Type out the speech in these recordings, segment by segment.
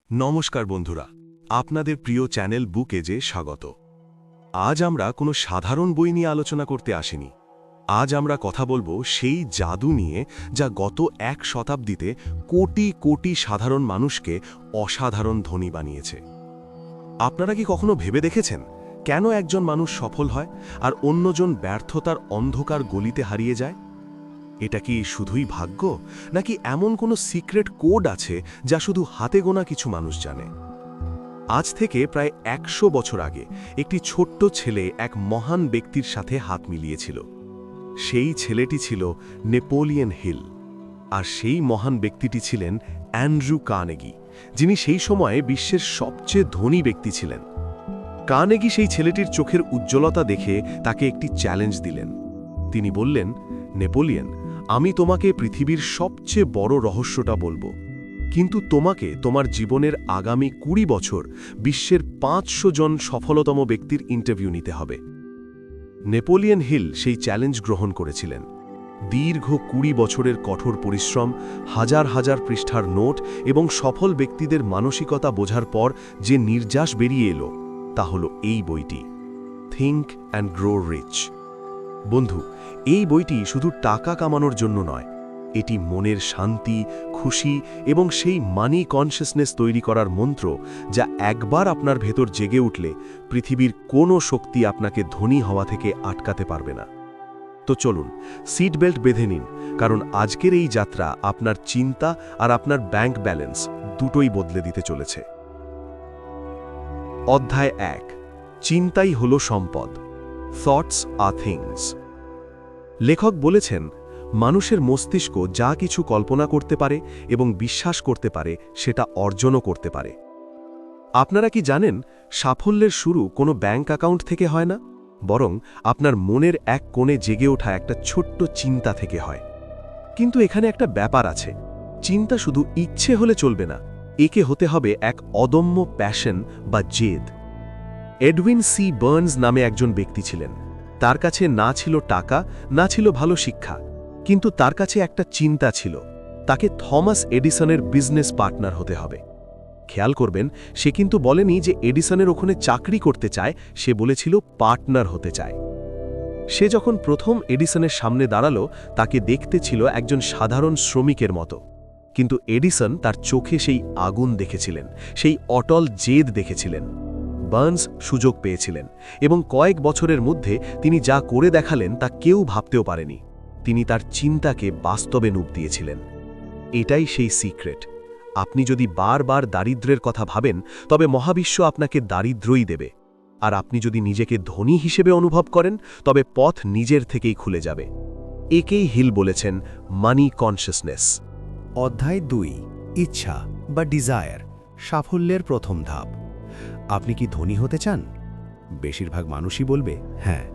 নমস্কার বন্ধুরা, আপনাদের প্রিয় চ্যানেল বুক এজে স্বাগত। আজ আমরা কোনো সাধারণ বই নিয়ে আলোচনা করতে আসিনি। আজ আমরা কথা বলবো সেই জাদু নিয়ে যা গত এক শতাব্দীতে কোটি কোটি সাধারণ মানুষকে অসাধারণ ধনী বানিয়েছে। আপনারা কি কখনো ভেবে দেখেছেন কেন একজন মানুষ সফল হয় আর অন্যজন ব্যর্থতার অন্ধকার গলিতে হারিয়ে যায়? এটা কি শুধুই ভাগ্য, নাকি এমন কোনো সিক্রেট কোড আছে যা শুধু হাতে গোনা কিছু মানুষ জানে? আজ থেকে প্রায় ১০০ বছর আগে একটি ছোট্ট ছেলে এক মহান ব্যক্তির সাথে হাত মিলিয়েছিল। সেই ছেলেটি ছিল নেপোলিয়ন হিল। আর সেই মহান ব্যক্তিটি ছিলেন অ্যান্ড্রু কার্নেগি, যিনি সেই সময়ে বিশ্বের সবচেয়ে ধনী ব্যক্তি ছিলেন। কার্নেগি সেই ছেলেটির চোখের উজ্জ্বলতা দেখে তাকে একটি চ্যালেঞ্জ দিলেন। তিনি বললেন, নেপোলিয়ন, আমি তোমাকে পৃথিবীর সবচেয়ে বড় রহস্যটা বলবো, কিন্তু তোমাকে তোমার জীবনের আগামী ২০ বছর বিশ্বের ৫০০ জন সফলতম ব্যক্তির ইন্টারভিউ নিতে হবে। নেপোলিয়ন হিল সেই চ্যালেঞ্জ গ্রহণ করেছিলেন। দীর্ঘ ২০ বছরের কঠোর পরিশ্রম, হাজার হাজার পৃষ্ঠার নোট এবং সফল ব্যক্তিদের মানসিকতা বোঝার পর যে নির্যাস বেরিয়ে এলো, তা হল এই বইটি, থিঙ্ক অ্যান্ড গ্রো রিচ। বন্ধু, এই বইটি শুধু টাকা কামানোর জন্য নয়, এটি মনের শান্তি, খুশি এবং সেই মানি কনসিয়াসনেস তৈরি করার মন্ত্র, যা একবার আপনার ভেতর জেগে উঠলে পৃথিবীর কোনো শক্তি আপনাকে ধনী হওয়া থেকে আটকাতে পারবে না। তো চলুন সিট বেল্ট বেঁধে নিন, কারণ আজকের এই যাত্রা আপনার চিন্তা আর আপনার ব্যাংক ব্যালেন্স দুটোই বদলে দিতে চলেছে। অধ্যায় ১, চিন্তাই হল সম্পদ। থটস আর থিংস। লেখক বলেছেন, মানুষের মস্তিষ্ক যা কিছু কল্পনা করতে পারে এবং বিশ্বাস করতে পারে সেটা অর্জনও করতে পারে। আপনারা কি জানেন, সাফল্যের শুরু কোনো ব্যাংক অ্যাকাউন্ট থেকে হয় না, বরং আপনার মনের এক কোণে জেগে ওঠা একটা ছোট্ট চিন্তা থেকে হয়। কিন্তু এখানে একটা ব্যাপার আছে, চিন্তা শুধু ইচ্ছে হলে চলবে না, একে হতে হবে এক অদম্য প্যাশন বা জেদ। এডউইন সি বার্নস নামে একজন ব্যক্তি ছিলেন। তার কাছে না ছিল টাকা, না ছিল ভালো শিক্ষা, কিন্তু তার কাছে একটা চিন্তা ছিল, তাকে থমাস এডিসনের বিজনেস পার্টনার হতে হবে। খেয়াল করবেন, সে কিন্তু বলেনি যে এডিসনের ওখানে চাকরি করতে চায়, সে বলেছিল পার্টনার হতে চায়। সে যখন প্রথম এডিসনের সামনে দাঁড়ালো, তাকে দেখতে ছিল একজন সাধারণ শ্রমিকের মতো, কিন্তু এডিসন তার চোখে সেই আগুন দেখেছিলেন, সেই অটল জেদ দেখেছিলেন। বার্নস সুযোগ পেয়েছিলেন এবং কয়েক বছরের মধ্যে তিনি যা করে দেখালেন তা কেউ ভাবতেও পারেনি। তিনি তার চিন্তাকে বাস্তবে রূপ দিয়েছিলেন। এটাই সেই সিক্রেট। আপনি যদি বারবার দারিদ্র্যের কথা ভাবেন, তবে মহাবিশ্ব আপনাকে দারিদ্র্যই দেবে। আর আপনি যদি নিজেকে ধনী হিসেবে অনুভব করেন, তবে পথ নিজের থেকেই খুলে যাবে। একেই হিল বলেছেন মানি কনসিয়াসনেস। অধ্যায় ২, ইচ্ছা বা ডিজায়ার, সাফল্যের প্রথম ধাপ। আপনি কি ধনী হতে চান? বেশিরভাগ মানুষই বলবে হ্যাঁ,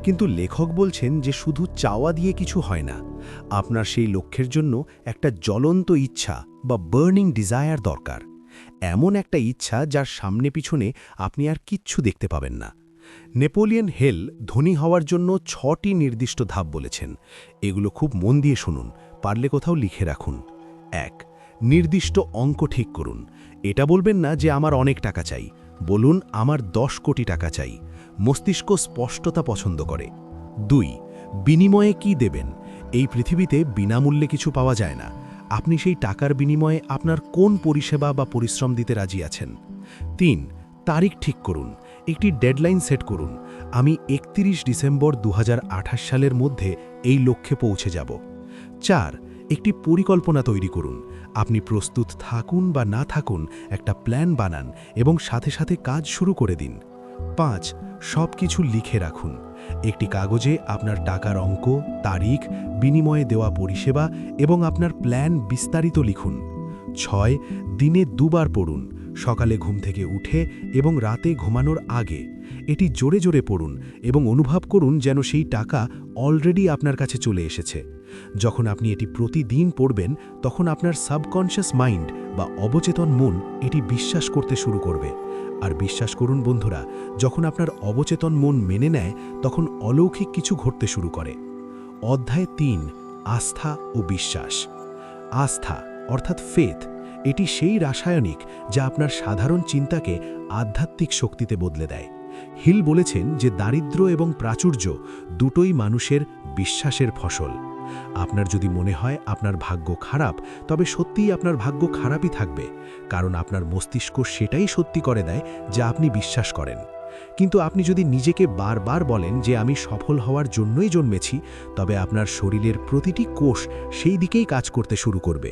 কিন্তু লেখক বলছেন যে শুধু চাওয়া দিয়ে কিছু হয় না। আপনার সেই লক্ষ্যের জন্য একটা জ্বলন্ত ইচ্ছা বা বার্নিং ডিজায়ার দরকার। এমন একটা ইচ্ছা যার সামনে পিছনে আপনি আর কিচ্ছু দেখতে পাবেন না। নেপোলিয়ন হিল ধনী হওয়ার জন্য ৬টি নির্দিষ্ট ধাপ বলেছেন। এগুলো খুব মন দিয়ে শুনুন, পারলে কোথাও লিখে রাখুন। ১, নির্দিষ্ট অঙ্ক ঠিক করুন। এটা বলবেন না যে আমার অনেক টাকা চাই, বলুন আমার ১০ কোটি টাকা চাই। মস্তিষ্ক স্পষ্টতা পছন্দ করে। ২, বিনিময়ে কি দেবেন? এই পৃথিবীতে বিনামূল্যে কিছু পাওয়া যায় না। আপনি সেই টাকার বিনিময়ে আপনার কোন পরিষেবা বা পরিশ্রম দিতে রাজি আছেন? ৩, তারিখ ঠিক করুন। একটি ডেডলাইন সেট করুন। আমি ৩১ ডিসেম্বর ২০২৮ সালের মধ্যে এই লক্ষ্যে পৌঁছে যাব। ৪, একটি পরিকল্পনা তৈরি করুন। আপনি প্রস্তুত থাকুন বা না থাকুন, একটা প্ল্যান বানান এবং সাথে সাথে কাজ শুরু করে দিন। ৫, সব কিছু লিখে রাখুন। একটি কাগজে আপনার টাকার অঙ্ক, তারিখ, বিনিময়ে দেওয়া পরিষেবা এবং আপনার প্ল্যান বিস্তারিত লিখুন। ৬, দিনে ২ বার পড়ুন, সকালে ঘুম থেকে উঠে এবং রাতে ঘুমানোর আগে। এটি জোরে জোরে পড়ুন এবং অনুভব করুন যেন সেই টাকা অলরেডি আপনার কাছে চলে এসেছে। যখন আপনি এটি প্রতিদিন পড়বেন, তখন আপনার সাবকনশিয়াস মাইন্ড বা অবচেতন মন এটি বিশ্বাস করতে শুরু করবে। আর বিশ্বাস করুন বন্ধুরা, যখন আপনার অবচেতন মন মেনে নেয়, তখন অলৌকিক কিছু ঘটতে শুরু করে। অধ্যায় ৩, আস্থা ও বিশ্বাস। আস্থা অর্থাৎ ফেথ, এটি সেই রাসায়নিক যা আপনার সাধারণ চিন্তাকে আধ্যাত্মিক শক্তিতে বদলে দেয়। হিল বলেছেন যে দারিদ্র্য এবং প্রাচুর্য দুটোই মানুষের বিশ্বাসের ফসল। আপনার যদি মনে হয় আপনার ভাগ্য খারাপ, তবে সত্যিই আপনার ভাগ্য খারাপই থাকবে, কারণ আপনার মস্তিষ্ক সেটাই সত্যি করে দেয় যা আপনি বিশ্বাস করেন। কিন্তু আপনি যদি নিজেকে বারবার বলেন যে আমি সফল হওয়ার জন্যই জন্মেছি, তবে আপনার শরীরের প্রতিটি কোষ সেই দিকেই কাজ করতে শুরু করবে।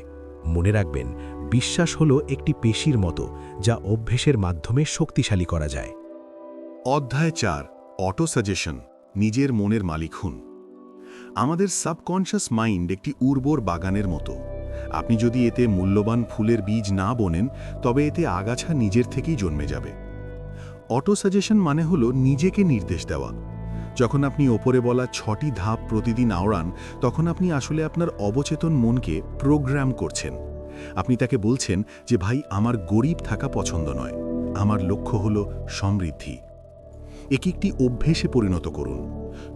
মনে রাখবেন, বিশ্বাস হলো একটি পেশির মতো, যা অভ্যেসের মাধ্যমে শক্তিশালী করা যায়। অধ্যায় 4, অটো সাজেশন, নিজের মনের মালিক হন। আমাদের সাবকনশাস মাইন্ড একটি উর্বর বাগানের মতো। আপনি যদি এতে মূল্যবান ফুলের বীজ না বোনেন, তবে এতে আগাছা নিজের থেকেই জন্মে যাবে। অটো সাজেশন মানে হলো নিজেকে নির্দেশ দেওয়া। যখন আপনি ওপরে বলা 6টি ধাপ প্রতিদিন আওড়ান, তখন আপনি আসলে আপনার অবচেতন মনকে প্রোগ্রাম করছেন। আপনি তাকে বলছেন যে ভাই, আমার গরিব থাকা পছন্দ নয়, আমার লক্ষ্য হলো সমৃদ্ধি। একে একটি অভ্যেসে পরিণত করুন।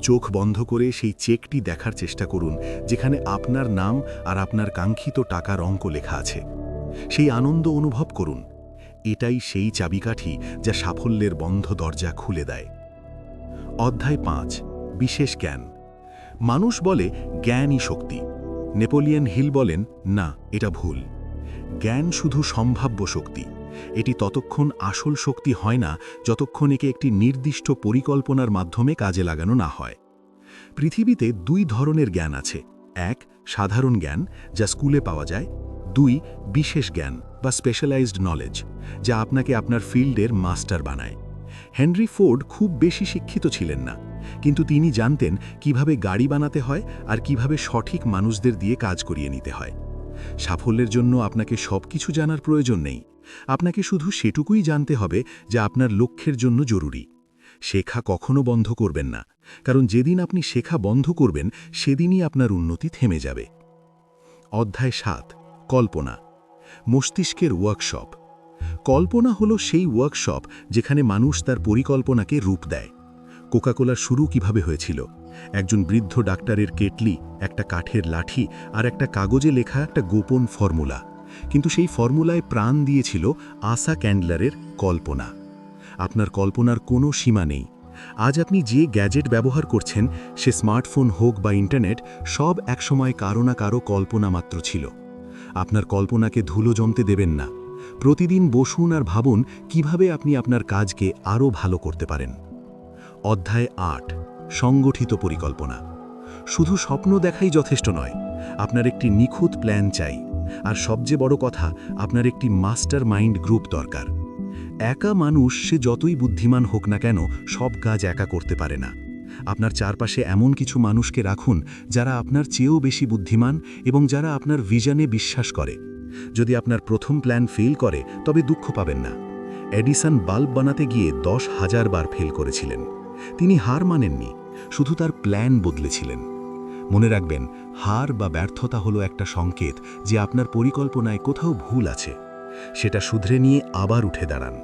চোখ বন্ধ করে সেই চেকটি দেখার চেষ্টা করুন যেখানে আপনার নাম আর আপনার কাঙ্ক্ষিত টাকার অঙ্ক লেখা আছে। সেই আনন্দ অনুভব করুন। এটাই সেই চাবিকাঠি যা সাফল্যের বন্ধ দরজা খুলে দেয়। অধ্যায় 5, বিশেষ জ্ঞান। মানুষ বলে জ্ঞানই শক্তি। নেপোলিয়ন হিল বলেন, না, এটা ভুল। জ্ঞান শুধু সম্ভাব্য শক্তি। এটি ততক্ষণ আসল শক্তি হয় না যতক্ষণ একে একটি নির্দিষ্ট পরিকল্পনার মাধ্যমে কাজে লাগানো না হয়। পৃথিবীতে 2 ধরনের জ্ঞান আছে। 1, সাধারণ জ্ঞান, যা স্কুলে পাওয়া যায়। 2, বিশেষ জ্ঞান বা স্পেশালাইজড নলেজ, যা আপনাকে আপনার ফিল্ডের মাস্টার বানায়। হেনরি ফোর্ড খুব বেশি শিক্ষিত ছিলেন না, কিন্তু তিনি জানতেন কিভাবে গাড়ি বানাতে হয় আর কিভাবে সঠিক মানুষদের দিয়ে কাজ করিয়ে নিতে হয়। সাফল্যের জন্য আপনাকে সবকিছু জানার প্রয়োজন নেই। আপনাকে শুধু সেটুকুই জানতে হবে যা আপনার লক্ষ্যের জন্য জরুরি। শেখা কখনো বন্ধ করবেন না, কারণ যেদিন আপনি শেখা বন্ধ করবেন, সেদিনই আপনার উন্নতি থেমে যাবে। অধ্যায় 7, কল্পনা, মস্তিষ্কের ওয়ার্কশপ। কল্পনা হলো সেই ওয়ার্কশপ যেখানে মানুষ তার পরিকল্পনাকে রূপ দেয়। কোকাকোলার শুরু কিভাবে হয়েছিল? একজন বৃদ্ধ ডাক্তারের কেটলি, একটা কাঠের লাঠি আর একটা কাগজে লেখা একটা গোপন ফর্মুলা। কিন্তু সেই ফর্মুলায় প্রাণ দিয়েছিল আসা ক্যান্ডলারের কল্পনা। আপনার কল্পনার কোনো সীমা নেই। আজ আপনি যে গ্যাজেট ব্যবহার করছেন, সে স্মার্টফোন হোক বা ইন্টারনেট, সব একসময় কারো না কারো কল্পনা মাত্র ছিল। আপনার কল্পনাকে ধুলো জমতে দেবেন না। প্রতিদিন বসুন আর ভাবুন কিভাবে আপনি আপনার কাজকে আরও ভালো করতে পারেন। অধ্যায় 8, সংগঠিত পরিকল্পনা। শুধু স্বপ্ন দেখাই যথেষ্ট নয়, আপনার একটি নিখুঁত প্ল্যান চাই। আর সবচেয়ে বড় কথা, আপনার একটি মাস্টার মাইন্ড গ্রুপ দরকার। একা মানুষ, সে যতই বুদ্ধিমান হোক না কেন, সব কাজ একা করতে পারে না। আপনার চারপাশে এমন কিছু মানুষকে রাখুন যারা আপনার চেয়েও বেশি বুদ্ধিমান এবং যারা আপনার ভিশনে বিশ্বাস করে। যদি আপনার প্রথম প্ল্যান ফেল করে, তবে দুঃখ পাবেন না। এডিসন বাল্ব বানাতে গিয়ে 10,000 বার ফেল করেছিলেন। তিনি হার মানেননি, শুধু তার প্ল্যান বদলেছিলেন। মনে রাখবেন, হার বা ব্যর্থতা হলো একটা সংকেত যে আপনার পরিকল্পনায় কোথাও ভুল আছে। সেটা শুধরে নিয়ে আবার উঠে দাঁড়ান।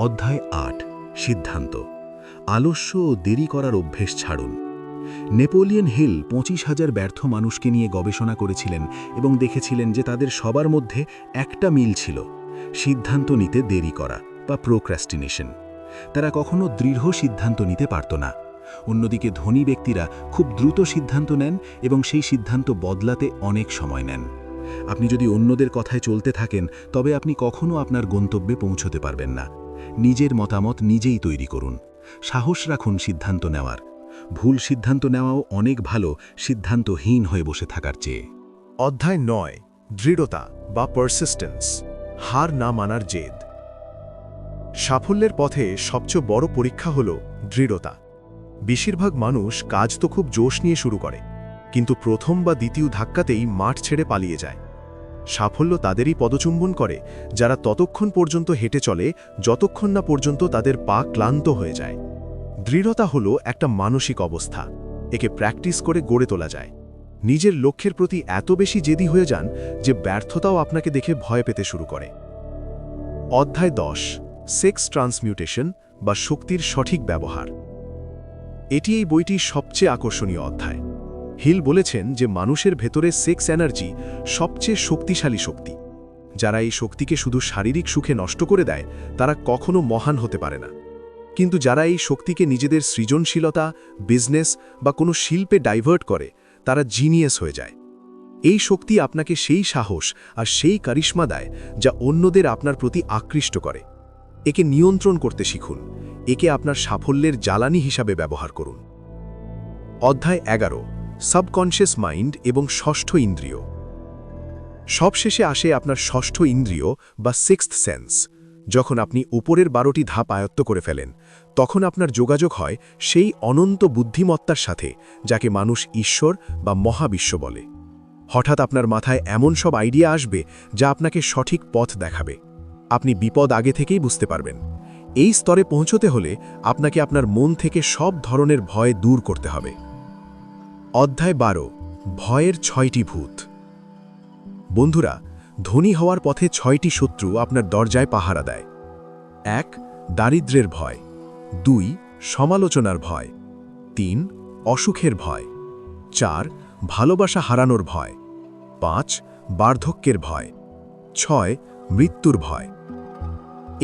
অধ্যায় 8, সিদ্ধান্ত, আলস্য ও দেরি করার অভ্যেস ছাড়ুন। নেপোলিয়ন হিল 25,000 ব্যর্থ মানুষকে নিয়ে গবেষণা করেছিলেন এবং দেখেছিলেন যে তাদের সবার মধ্যে একটা মিল ছিল: সিদ্ধান্ত নিতে দেরি করা বা প্রোক্রাস্টিনেশন। তারা কখনো দৃঢ় সিদ্ধান্ত নিতে পারত না। অন্যদিকে ধনী ব্যক্তিরা খুব দ্রুত সিদ্ধান্ত নেন এবং সেই সিদ্ধান্ত বদলাতে অনেক সময় নেন। আপনি যদি অন্যদের কথায় চলতে থাকেন, তবে আপনি কখনো আপনার গন্তব্যে পৌঁছতে পারবেন না। নিজের মতামত নিজেই তৈরি করুন। সাহস রাখুন সিদ্ধান্ত নেওয়ার। ভুল সিদ্ধান্ত নেওয়াও অনেক ভালো সিদ্ধান্তহীন হয়ে বসে থাকার চেয়ে। অধ্যায় 9, দৃঢ়তা বা পারসিস্টেন্স, হার না মানার জেদ। সাফল্যের পথে সবচেয়ে বড় পরীক্ষা হল দৃঢ়তা। বেশিরভাগ মানুষ কাজ তো খুব জোশ নিয়ে শুরু করে, কিন্তু প্রথম বা দ্বিতীয় ধাক্কাতেই মাঠ ছেড়ে পালিয়ে যায়। সাফল্য তাদেরই পদচুম্বন করে যারা ততক্ষণ পর্যন্ত হেঁটে চলে যতক্ষণ না পর্যন্ত তাদের পা ক্লান্ত হয়ে যায়। দৃঢ়তা হলো একটা মানসিক অবস্থা। একে প্র্যাকটিস করে গড়ে তোলা যায়। নিজের লক্ষ্যের প্রতি এত বেশি জেদি হয়ে যান যে ব্যর্থতাও আপনাকে দেখে ভয় পেতে শুরু করে। অধ্যায় 10, সেক্স ট্রান্সমিউটেশন বা শক্তির সঠিক ব্যবহার। এটি এই বইটির সবচেয়ে আকর্ষণীয় অধ্যায়। হিল বলেছেন যে মানুষের ভেতরে সেক্স এনার্জি সবচেয়ে শক্তিশালী শক্তি। যারা এই শক্তিকে শুধু শারীরিক সুখে নষ্ট করে দেয় তারা কখনো মহান হতে পারে না, কিন্তু যারা এই শক্তিকে নিজেদের সৃজনশীলতা, বিজনেস বা কোনো শিল্পে ডাইভার্ট করে তারা জিনিয়াস হয়ে যায়। এই শক্তি আপনাকে সেই সাহস আর সেই কারিশমা দেয় যা অন্যদের আপনার প্রতি আকৃষ্ট করে। একে নিয়ন্ত্রণ করতে শিখুন, একে আপনার সাফল্যের জ্বালানি হিসাবে ব্যবহার করুন। অধ্যায় 11, সাবকনশিয়াস মাইন্ড এবং ষষ্ঠ ইন্দ্রিয়। সবশেষে আসে আপনার ষষ্ঠ ইন্দ্রিয় বা সিক্সথ সেন্স। যখন আপনি উপরের 12টি ধাপ আয়ত্ত করে ফেলেন, তখন আপনার যোগাযোগ হয় সেই অনন্ত বুদ্ধিমত্তার সাথে যাকে মানুষ ঈশ্বর বা মহাবিশ্ব বলে। হঠাৎ আপনার মাথায় এমন সব আইডিয়া আসবে যা আপনাকে সঠিক পথ দেখাবে। আপনি বিপদ আগে থেকেই বুঝতে পারবেন। এই স্তরে পৌঁছতে হলে আপনাকে আপনার মন থেকে সব ধরনের ভয় দূর করতে হবে। অধ্যায় 12, ভয়ের 6টি ভূত। বন্ধুরা, ধনী হওয়ার পথে 6টি শত্রু আপনার দরজায় পাহারা দেয়। 1, দারিদ্র্যের ভয়। 2, সমালোচনার ভয়। 3, অসুখের ভয়। 4, ভালোবাসা হারানোর ভয়। 5, বার্ধক্যের ভয়। 6, মৃত্যুর ভয়।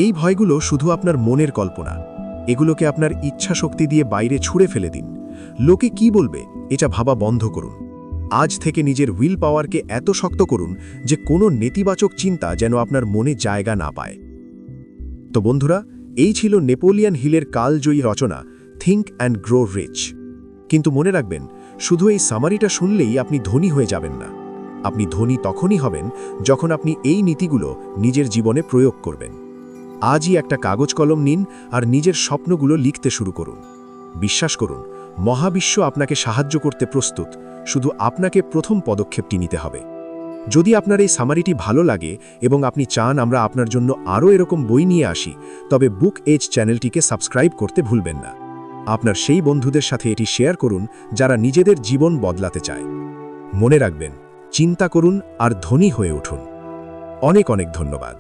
এই ভয়গুলো শুধু আপনার মনের কল্পনা। এগুলোকে আপনার ইচ্ছা শক্তি দিয়ে বাইরে ছুঁড়ে ফেলে দিন। লোকে কি বলবে এটা ভাবা বন্ধ করুন। আজ থেকে নিজের হুইল পাওয়ারকে এত শক্ত করুন যে কোনো নেতিবাচক চিন্তা যেন আপনার মনে জায়গা না পায়। তো বন্ধুরা, এই ছিল নেপোলিয়ন হিলের কালজয়ী রচনা থিঙ্ক অ্যান্ড গ্রো রিচ। কিন্তু মনে রাখবেন, শুধু এই সামারিটা শুনলেই আপনি ধনী হয়ে যাবেন না। আপনি ধনী তখনই হবেন যখন আপনি এই নীতিগুলো নিজের জীবনে প্রয়োগ করবেন। আজই একটা কাগজ কলম নিন আর নিজের স্বপ্নগুলো লিখতে শুরু করুন। বিশ্বাস করুন, মহাবিশ্ব আপনাকে সাহায্য করতে প্রস্তুত, শুধু আপনাকে প্রথম পদক্ষেপটি নিতে হবে। যদি আপনার এই সামারিটি ভালো লাগে এবং আপনি চান আমরা আপনার জন্য আরও এরকম বই নিয়ে আসি, তবে বুক এজ চ্যানেলটিকে সাবস্ক্রাইব করতে ভুলবেন না। আপনার সেই বন্ধুদের সাথে এটি শেয়ার করুন যারা নিজেদের জীবন বদলাতে চায়। মনে রাখবেন, চিন্তা করুন আর ধনী হয়ে উঠুন। অনেক অনেক ধন্যবাদ।